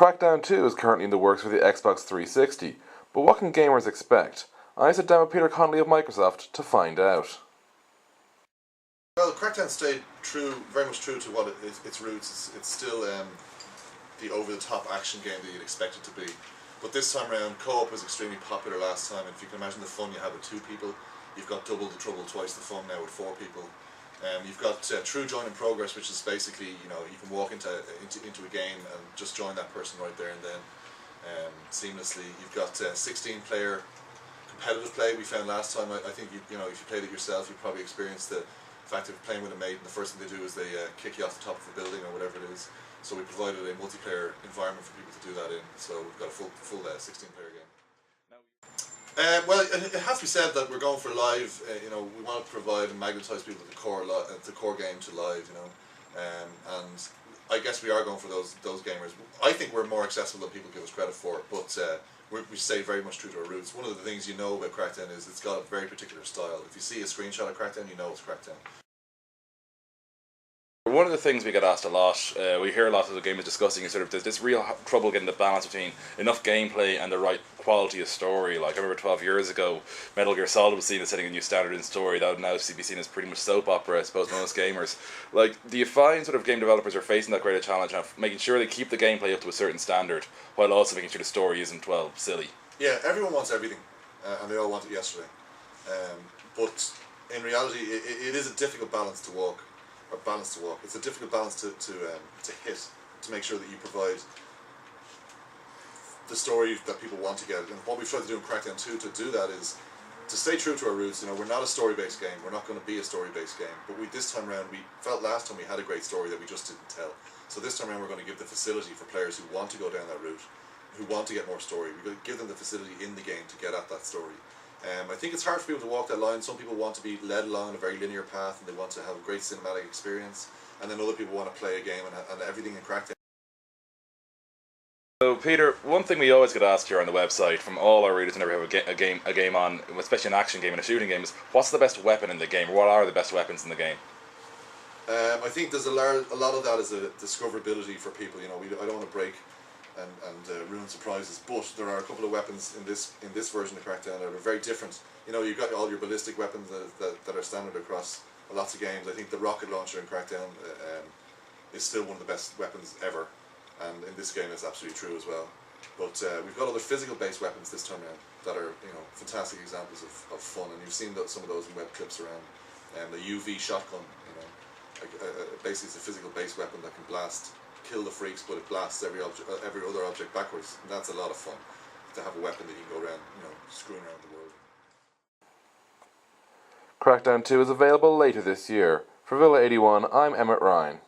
Crackdown 2 is currently in the works for the Xbox 360, but what can gamers expect? I sat down with Peter Connelly of Microsoft to find out. Well, Crackdown stayed very much true to what its roots. It's still the over-the-top action game that you'd expect it to be. But this time around, co-op was extremely popular last time, and if you can imagine the fun you have with 2 people, you've got double the trouble, twice the fun now with 4 people. You've got true join in progress, which is basically, you can walk into a game and just join that person right there and then seamlessly. You've got 16-player competitive play. We found last time. I think if you played it yourself, you probably experienced the fact of playing with a mate, and the first thing they do is they kick you off the top of a building or whatever it is. So we provided a multiplayer environment for people to do that in. So we've got a full 16-player game. Well, it has to be said that we're going for live. We want to provide and magnetise people to the core game to live. And I guess we are going for those gamers. I think we're more accessible than people give us credit for, but we stay very much true to our roots. One of the things you know about Crackdown is it's got a very particular style. If you see a screenshot of Crackdown, you know it's Crackdown. One of the things we get asked a lot, we hear a lot of the gamers discussing is there's this real trouble getting the balance between enough gameplay and the right quality of story. Like, I remember 12 years ago, Metal Gear Solid was seen as setting a new standard in story that would now be seen as pretty much soap opera, I suppose, most gamers. Like, do you find game developers are facing that greater challenge of making sure they keep the gameplay up to a certain standard, while also making sure the story isn't, well, silly? Yeah, everyone wants everything, and they all want it yesterday. But in reality, it is a difficult balance to walk. It's a difficult balance to hit, to make sure that you provide the story that people want to get. And what we've tried to do in Crackdown 2 to do that is to stay true to our roots. We're not a story-based game. We're not going to be a story-based game. But this time around, we felt last time we had a great story that we just didn't tell. So this time around, we're going to give the facility for players who want to go down that route, who want to get more story. We're going to give them the facility in the game to get at that story. I think it's hard for people to walk that line. Some people want to be led along a very linear path and they want to have a great cinematic experience, and then other people want to play a game and everything in Crackdown. So Peter, one thing we always get asked here on the website from all our readers whenever we have a game on, especially an action game and a shooting game, is what's the best weapon in the game, or what are the best weapons in the game? I think there's a lot of that is a discoverability for people. I don't want to break and ruin surprises, but there are a couple of weapons in this version of Crackdown that are very different. You've got all your ballistic weapons that are standard across lots of games. I think the rocket launcher in Crackdown is still one of the best weapons ever, and in this game it's absolutely true as well. But we've got other physical-based weapons this time around that are fantastic examples of fun, and you've seen some of those in web clips around. The UV shotgun, basically it's a physical-based weapon that can kill the freaks, but it blasts every other object backwards, and that's a lot of fun to have a weapon that you can go around, screwing around the world. Crackdown 2 is available later this year. For Villa 81, I'm Emmett Ryan.